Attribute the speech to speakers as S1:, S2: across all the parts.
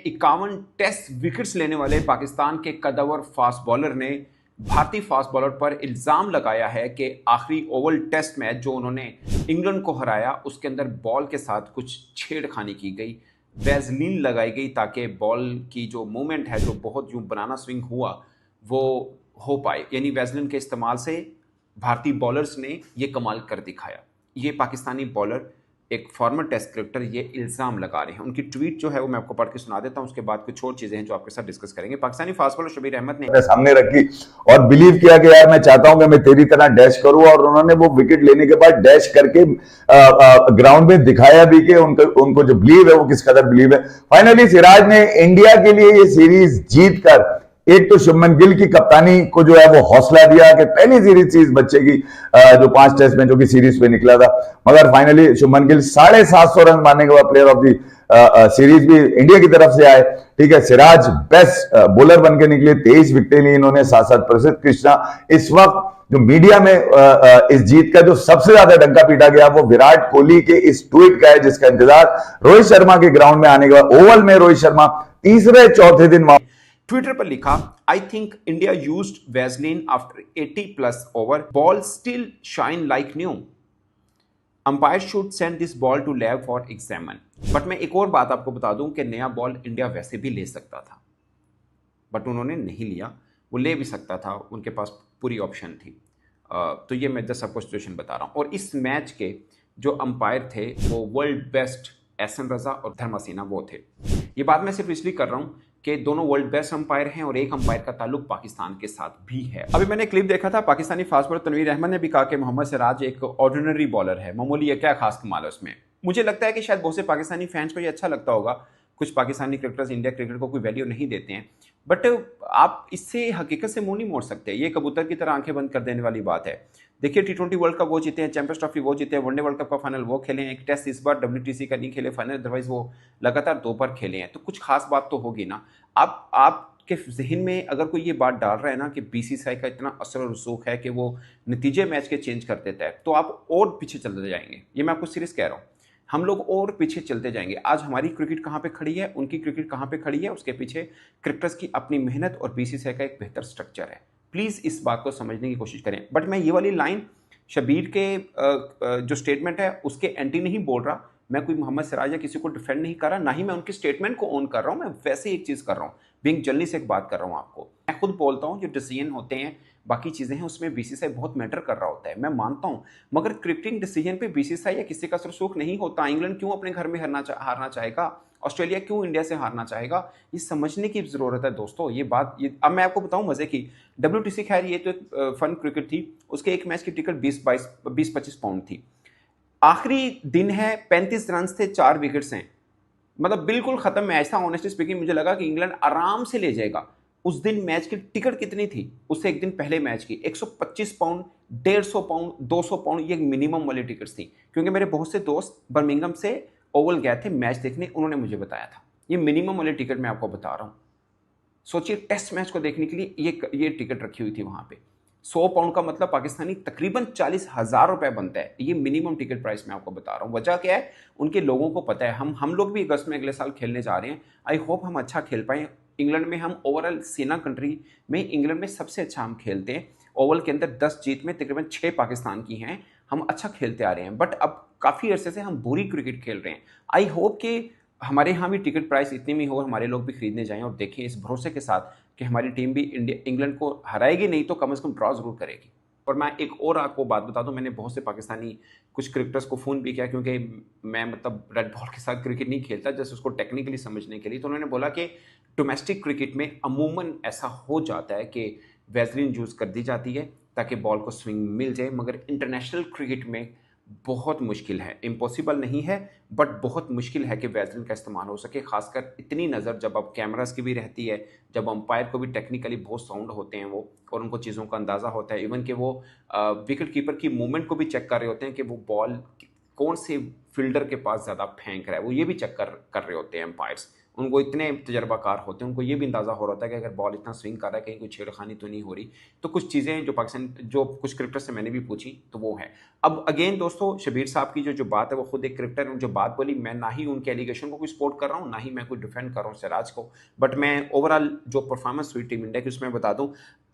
S1: 51 test wickets लेने वाले पाकिस्तान के कदावर फास्ट बॉलर ने भारतीय फास्ट बॉलर पर इल्जाम लगाया है कि आखिरी ओवल टेस्ट मैच जो उन्होंने इंग्लैंड को हराया उसके अंदर बॉल के साथ कुछ छेड़खानी की गई, वैजलीन लगाई गई ताकि बॉल की जो मूवमेंट है, जो बहुत यूं बनाना स्विंग हुआ, वो हो पाए। यानी वैजलीन के इस्तेमाल से भारतीय बॉलर्स ने ये कमाल कर दिखाया। ये पाकिस्तानी बॉलर एक फॉर्मर टेस्ट क्रिकेटर ये इल्ज़ाम लगा रहे हैं। उनकी ट्वीट जो है वो मैं आपको पढ़ के सुना देता हूं, उसके बाद कुछ और चीज़ें हैं जो आपके साथ डिस्कस करेंगे। पाकिस्तानी फास्ट बॉलर शबीर अहमद ने
S2: सामने रखी और बिलीव किया कि यार मैं चाहता हूं कि मैं तेरी तरह डैश करूं, और उन्होंने वो विकेट लेने के बाद डैश करके ग्राउंड में दिखाया भी कि उनको जो बिलीव है वो किस कदर बिलीव है। फाइनली सिराज ने इंडिया के लिए ये सीरीज जीत कर एक तो शुभमन गिल की कप्तानी को जो है वो हौसला दिया कि पहली सीरीज बचेगी, जो 5 टेस्ट मैचों की सीरीज पे निकला था, मगर फाइनली शुभमन गिल 750 रन मारने के बाद प्लेयर ऑफ दी सीरीज भी इंडिया की तरफ से आए। ठीक है, सिराज बेस्ट बॉलर बन के निकले, 23 विकेटें ली इन्होंने, साथ प्रसिद्ध कृष्णा। इस वक्त जो मीडिया में इस जीत का जो सबसे ज्यादा डंका पीटा गया वो विराट कोहली के इस ट्वीट का है, जिसका इंतजार रोहित शर्मा के ग्राउंड में आने के बाद ओवल में रोहित शर्मा तीसरे चौथे दिन
S1: ट्विटर पर लिखा, I think India used Vaseline after 80+ over, ball still shine like new, umpire should send this ball to lab for examine. But मैं एक और बात आपको बता दूं कि नया बॉल इंडिया वैसे भी ले सकता था, बट उन्होंने नहीं लिया। वो ले भी सकता था, उनके पास पूरी ऑप्शन थी। तो ये मैं जस्ट आपको सिचुएशन बता रहा हूँ। और इस मैच के जो अंपायर थे वो वर्ल्ड बेस्ट एहसन रजा और धर्मासेना वो थे। ये बात मैं सिर्फ इसलिए कर रहा हूँ कि दोनों वर्ल्ड बेस्ट अंपायर हैं और एक अंपायर का ताल्लुक पाकिस्तान के साथ भी है। अभी मैंने क्लिप देखा था, पाकिस्तानी फास्ट बॉलर तनवीर अहमद ने भी कहा कि मोहम्मद सिराज एक ऑर्डिनरी बॉलर है, मामूली है, क्या खास कमाल है उसमें। मुझे लगता है कि शायद बहुत से पाकिस्तानी फैंस को ये अच्छा लगता होगा। कुछ पाकिस्तानी क्रिकेटर्स इंडिया क्रिकेट को कोई वैल्यू नहीं देते हैं, बट आप इससे हकीकत से मुंह नहीं मोड़ सकते। ये कबूतर की तरह आंखें बंद कर देने वाली बात है। देखिए, T20 वर्ल्ड कप वो जीते हैं, चैंपियंस ट्रॉफी वो जीते हैं, वनडे वर्ल्ड कप का फाइनल वो खेले हैं, एक टेस्ट इस बार WTC का नहीं खेले फाइनल, अदरवाइज वो लगातार 2 बार खेले हैं। तो कुछ खास बात तो होगी ना। आपके जहन में अगर कोई ये बात डाल रहा है ना कि BCCI का इतना असर और रसूख है कि वो नतीजे मैच के चेंज कर देता है, तो आप और पीछे चलते जाएंगे। ये मैं आपको सीरियस कह रहा हूँ, हम लोग और पीछे चलते जाएंगे। आज हमारी क्रिकेट कहाँ पे खड़ी है, उनकी क्रिकेट कहाँ पे खड़ी है, उसके पीछे क्रिकेटर्स की अपनी मेहनत और BCCI का एक बेहतर स्ट्रक्चर है। प्लीज़ इस बात को समझने की कोशिश करें। बट मैं ये वाली लाइन शबीर के जो स्टेटमेंट है उसके एंटी नहीं बोल रहा। मैं कोई मोहम्मद सिराज या किसी को डिफेंड नहीं कर रहा, ना ही मैं उनके स्टेटमेंट को ऑन कर रहा हूँ। मैं वैसे एक चीज़ कर रहा हूँ, बीइंग जर्नलिस्ट एक बात कर रहा हूँ आपको। मैं खुद बोलता हूँ जो डिसीजन होते हैं, बाकी चीज़ें हैं, उसमें BCCI बहुत मैटर कर रहा होता है, मैं मानता हूँ। मगर क्रिकेटिंग डिसीजन पे BCCI या किसी का सरसूख नहीं होता। इंग्लैंड क्यों अपने घर में हारना चाहेगा, ऑस्ट्रेलिया क्यों इंडिया से हारना चाहेगा, ये समझने की ज़रूरत है दोस्तों। ये बात अब मैं आपको बताऊं मज़े की। WTC खैर ये तो एक फन क्रिकेट थी, उसके एक मैच की टिकट 20-25 पाउंड थी। आखिरी दिन है, 35 रन थे, 4 विकेट्स हैं, मतलब बिल्कुल खत्म मैच था। ऑनेस्टली स्पीकिंग मुझे लगा कि इंग्लैंड आराम से ले जाएगा। उस दिन मैच की टिकट कितनी थी, उससे एक दिन पहले मैच की 125 पाउंड, 150 पाउंड, 200 पाउंड, ये मिनिमम वाली टिकट्स थी। क्योंकि मेरे बहुत से दोस्त बर्मिंघम से ओवल गए थे मैच देखने, उन्होंने मुझे बताया था। ये मिनिमम वाली टिकट मैं आपको बता रहा हूँ। सोचिए, टेस्ट मैच को देखने के लिए ये टिकट रखी हुई थी वहां पे। 100 पाउंड का मतलब पाकिस्तानी तकरीबन 40,000 रुपए बनता है। ये मिनिमम टिकट प्राइस मैं आपको बता रहा हूँ। वजह क्या है, उनके लोगों को पता है। हम लोग भी अगस्त में अगले साल खेलने जा रहे हैं। आई होप हम अच्छा खेल पाए। इंग्लैंड में हम ओवरऑल सेना कंट्री में इंग्लैंड में सबसे अच्छा हम खेलते हैं। ओवल के अंदर 10 जीत में तकरीबन 6 पाकिस्तान की हैं। हम अच्छा खेलते आ रहे हैं, बट अब काफ़ी अरसे से हम बुरी क्रिकेट खेल रहे हैं। आई होप कि हमारे यहाँ भी टिकट प्राइस इतनी में हो और हमारे लोग भी खरीदने जाएं और देखें इस भरोसे के साथ कि हमारी टीम भी इंग्लैंड को हराएगी नहीं तो कम से कम ड्रॉ जरूर करेगी। और मैं एक और आपको बात बता दूं, मैंने बहुत से पाकिस्तानी कुछ क्रिकेटर्स को फ़ोन भी किया, क्योंकि मैं मतलब रेड बॉल के साथ क्रिकेट नहीं खेलता, जस्ट उसको टेक्निकली समझने के लिए। तो उन्होंने बोला कि डोमेस्टिक क्रिकेट में अमूमन ऐसा हो जाता है कि वैसलीन यूज़ कर दी जाती है ताकि बॉल को स्विंग मिल जाए, मगर इंटरनेशनल क्रिकेट में बहुत मुश्किल है। इम्पॉसिबल नहीं है, बट बहुत मुश्किल है कि वैसलीन का इस्तेमाल हो सके। खासकर इतनी नज़र जब अब कैमरास की भी रहती है, जब अंपायर को भी टेक्निकली बहुत साउंड होते हैं वो, और उनको चीज़ों का अंदाज़ा होता है। इवन कि वो विकेट कीपर की मूवमेंट को भी चेक कर रहे होते हैं कि वो बॉल कौन से फील्डर के पास ज़्यादा फेंक रहा है, वो ये भी चेक कर रहे होते हैं अंपायर्स। उनको इतने तजर्बाकार होते हैं, उनको ये भी अंदाज़ा हो रहा था कि अगर बॉल इतना स्विंग कर रहा है कहीं कोई छेड़खानी तो नहीं हो रही। तो कुछ चीज़ें जो पाकिस्तान जो कुछ क्रिकेटर से मैंने भी पूछी तो वो है। अब अगेन दोस्तों, शबीर साहब की जो बात है वो खुद एक क्रिकेटर जो बात बोली, मैं ना ही उनके एलिगेशन को कोई सपोर्ट कर रहा हूँ, ना ही मैं कोई डिफेंड कर रहा हूँ सिराज को, बट मैं ओवरऑल जो परफॉर्मेंस हुई टीम इंडिया की उसमें बता दूँ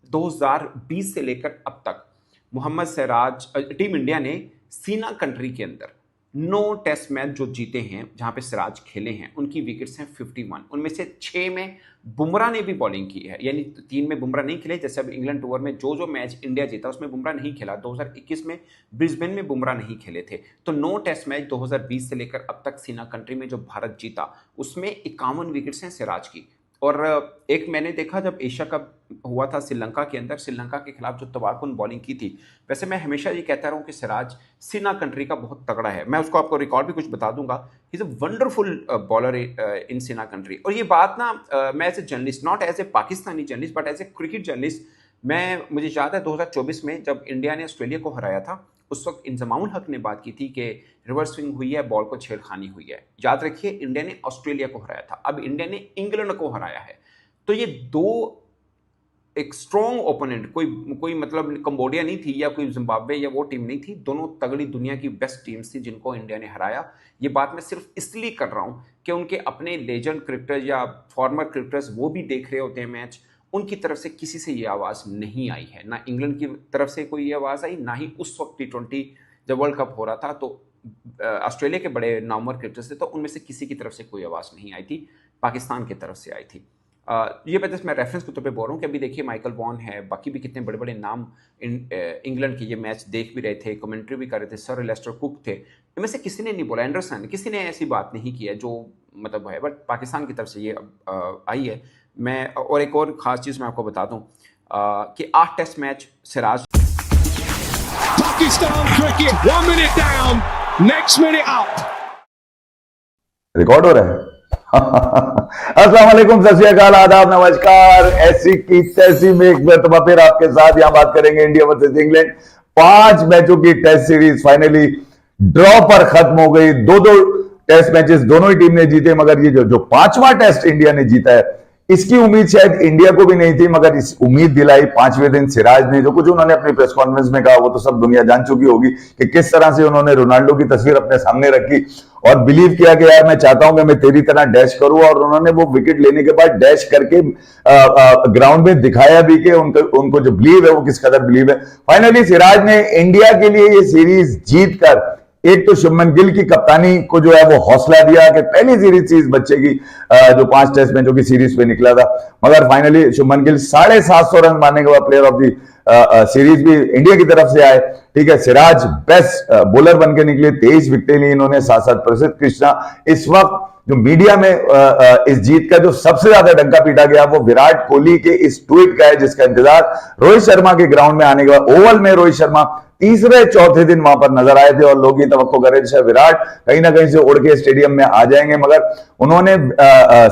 S1: 2020 से लेकर अब तक मोहम्मद सिराज टीम इंडिया ने सीना कंट्री के अंदर 9 टेस्ट मैच जो जीते हैं जहां पे सिराज खेले हैं, उनकी विकेट्स हैं 51। उनमें से 6 में बुमराह ने भी बॉलिंग की है, यानी 3 में बुमराह नहीं खेले। जैसे अब इंग्लैंड टूर में जो मैच इंडिया जीता उसमें बुमराह नहीं खेला। 2021 में ब्रिस्बेन में बुमराह नहीं खेले थे। तो 9 टेस्ट मैच 2020 से लेकर अब तक सीना कंट्री में जो भारत जीता उसमें 51 विकेट्स हैं सिराज की। और एक मैंने देखा जब एशिया कप हुआ था श्रीलंका के अंदर, श्रीलंका के खिलाफ जो तबाहकुन बॉलिंग की थी, वैसे मैं हमेशा ये कहता रहा हूँ कि सिराज सीना कंट्री का बहुत तगड़ा है। मैं उसको आपको रिकॉर्ड भी कुछ बता दूंगा। He is a wonderful bowler in सीना कंट्री। और ये बात ना मैं as a journalist, not as a Pakistani journalist but as a cricket journalist, मुझे याद है 2024 में जब इंडिया ने ऑस्ट्रेलिया को हराया था, उस वक्त इंजमाउल हक ने बात की थी कि रिवर्स स्विंग हुई है, बॉल को छेड़खानी हुई है। याद रखिए, इंडिया ने ऑस्ट्रेलिया को हराया था, अब इंडिया ने इंग्लैंड को हराया है। तो ये दो एक स्ट्रॉन्ग ओपोनेंट, कोई मतलब कंबोडिया नहीं थी या कोई जिम्बाब्वे या वो टीम नहीं थी, दोनों तगड़ी दुनिया की बेस्ट टीम्स थी जिनको इंडिया ने हराया। ये बात मैं सिर्फ इसलिए कर रहा हूँ कि उनके अपने लेजेंड क्रिकेटर्स या फॉर्मर क्रिकेटर्स वो भी देख रहे होते हैं मैच, उनकी तरफ से किसी से ये आवाज़ नहीं आई है, ना इंग्लैंड की तरफ से कोई ये आवाज़ आई, ना ही उस वक्त T20 जब वर्ल्ड कप हो रहा था तो ऑस्ट्रेलिया के बड़े नामवर क्रिकेटर्स थे, तो उनमें से किसी की तरफ से कोई आवाज़ नहीं आई थी, पाकिस्तान की तरफ से आई थी। ये मैं रेफरेंस के तौर पे बोल रहा हूँ कि अभी देखिए माइकल वॉन है, बाकी भी कितने बड़े बड़े नाम इंग्लैंड के ये मैच देख भी रहे थे, कमेंट्री भी कर रहे थे, सर लेस्टर कुक थे, इनमें से किसी ने नहीं बोला, एंडरसन किसी ने ऐसी बात नहीं की है जो मतलब है, बट पाकिस्तान की तरफ से ये आई है। मैं और एक और ख़ास चीज़ मैं आपको बता दूं कि 8 test match Siraj.
S3: Pakistan cricket 1 minute down, next minute up.
S2: Record हो रहा है। अस्सलाम वालेकुम, सत श्री अकाल, आदाब, नमस्कार। ऐसी की तैसी में एक मरतबा फिर आपके साथ यहां बात करेंगे इंडिया वर्सेस इंग्लैंड। 5 मैचों की टेस्ट सीरीज फाइनली ड्रॉ पर खत्म हो गई। 2-2 टेस्ट मैचेस दोनों ही टीम ने जीते, मगर ये जो 5वां टेस्ट इंडिया ने जीता है, इसकी उम्मीद शायद इंडिया को भी नहीं थी, मगर इस उम्मीद दिलाई 5वें दिन सिराज ने। जो कुछ उन्होंने अपनी प्रेस कॉन्फ्रेंस में कहा वो तो सब दुनिया जान चुकी होगी कि किस तरह से उन्होंने रोनाल्डो की तस्वीर अपने सामने रखी और बिलीव किया कि यार मैं चाहता हूं कि मैं तेरी तरह डैश करूं, और उन्होंने वो विकेट लेने के बाद डैश करके ग्राउंड में दिखाया भी कि उनको जो बिलीव है वो किस कदर बिलीव है। फाइनली सिराज ने इंडिया के लिए ये सीरीज जीतकर एक तो शुभमन गिल की कप्तानी को जो है वो हौसला दिया कि पहली सीरीज बच्चेगी, जो 5 टेस्ट मैचों की सीरीज पे निकला था, मगर फाइनली शुभमन गिल 750 रन मारने के बाद प्लेयर ऑफ दी सीरीज भी इंडिया की तरफ से आए। ठीक है, सिराज बेस्ट बॉलर बन के निकले, 23 विकेटें ली इन्होंने, साथ प्रसिद्ध कृष्णा। इस वक्त जो मीडिया में इस जीत का जो सबसे ज्यादा डंका पीटा गया वो विराट कोहली के इस ट्वीट का है, जिसका इंतजार रोहित शर्मा के ग्राउंड में आने के बाद ओवल में रोहित शर्मा तीसरे चौथे दिन वहां पर नजर आए थे और लोग ये तवक्को कर रहे थे विराट कहीं ना कहीं से उड़ के स्टेडियम में आ जाएंगे, मगर उन्होंने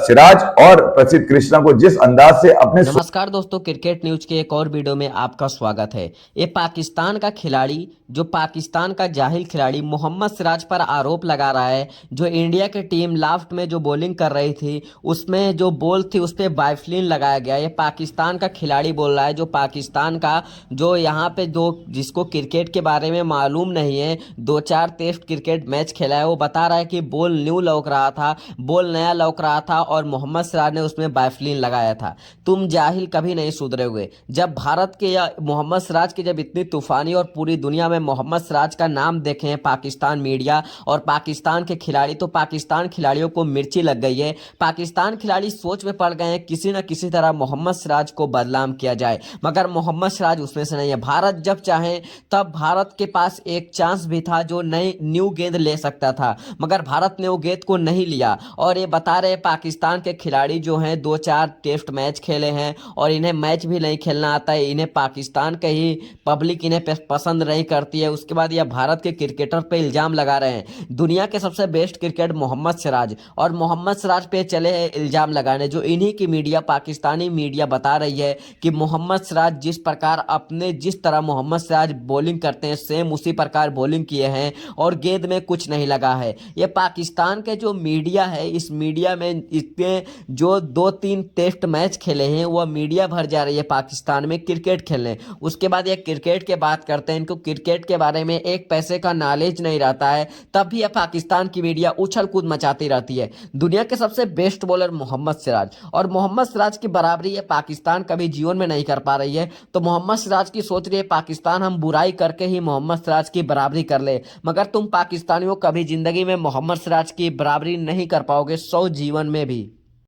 S2: सिराज और प्रसिद्ध कृष्णा को जिस अंदाज से अपने।
S4: नमस्कार दोस्तों, क्रिकेट न्यूज के एक और वीडियो में आपका स्वागत है। ये पाकिस्तान का खिलाड़ी, जो पाकिस्तान का जाहिल खिलाड़ी मोहम्मद सिराज पर आरोप लगा रहा है, जो इंडिया की टीम लास्ट में जो बॉलिंग कर रही थी उसमें जो बॉल थी उस पर बाइफलिन लगाया गया। ये पाकिस्तान का खिलाड़ी बोल रहा है, जो पाकिस्तान का जो यहाँ पे जो जिसको क्रिकेट के बारे में मालूम नहीं है, 2-4 टेस्ट क्रिकेट मैच खेला है, वो बता रहा है कि बॉल न्यू लौक रहा था, बॉल नया लौक रहा था और मोहम्मद सिराज ने उसमें बाइफलिन लगाया था। तुम जाहिल कभी नहीं सुधरे हुए। जब भारत के या मोहम्मद सिराज की जब इतनी तूफानी और पूरी दुनिया में मोहम्मद सिराज का नाम देखे हैं पाकिस्तान मीडिया और पाकिस्तान के खिलाड़ी, तो पाकिस्तान खिलाड़ियों को मिर्ची लग गई है। पाकिस्तान खिलाड़ी सोच में पड़ गए हैं किसी न किसी तरह मोहम्मद सिराज को बदनाम किया जाए, मगर मोहम्मद सिराज उसमें से नहीं है। भारत जब चाहे तब भारत के पास एक चांस भी था जो नई न्यू गेंद ले सकता था, मगर भारत ने वो गेंद को नहीं लिया। और ये बता रहे पाकिस्तान के खिलाड़ी जो हैं 2-4 टेस्ट मैच खेले हैं और इन्हें मैच भी नहीं खेलना आता है, इन्हें पाकिस्तान के ही पब्लिक इन्हें पसंद नहीं करती है। उसके बाद यह भारत के क्रिकेटर पे इल्ज़ाम लगा रहे हैं, दुनिया के सबसे बेस्ट क्रिकेट मोहम्मद सिराज, और मोहम्मद सिराज पे चले हैं इल्ज़ाम लगाने। जो इन्हीं की मीडिया, पाकिस्तानी मीडिया बता रही है कि मोहम्मद सिराज जिस तरह मोहम्मद सिराज बॉलिंग बॉलिंग करते हैं सेम उसी प्रकार बॉलिंग किए हैं और गेंद में कुछ नहीं लगा है। ये पाकिस्तान के जो मीडिया है, इस मीडिया में इतने जो 2-3 टेस्ट मैच खेले हैं वह मीडिया भर जा रही है पाकिस्तान में क्रिकेट खेलने। उसके बाद ये क्रिकेट के बात करते हैं, इनको क्रिकेट के बारे में एक पैसे का नॉलेज नहीं रहता है, तब भी ये पाकिस्तान की मीडिया उछल कूद मचाती रहती है। दुनिया के सबसे बेस्ट बॉलर मोहम्मद सिराज, और मोहम्मद सिराज की बराबरी ये पाकिस्तान कभी जीवन में नहीं कर पा रही है। तो मोहम्मद सिराज की सोच रही है पाकिस्तान हम बुराई करके ही मोहम्मद सिराज की बराबरी कर ले, मगर तुम पाकिस्तानियों कभी जिंदगी में मोहम्मद सिराज की बराबरी नहीं कर पाओगे 100 जीवन में भी।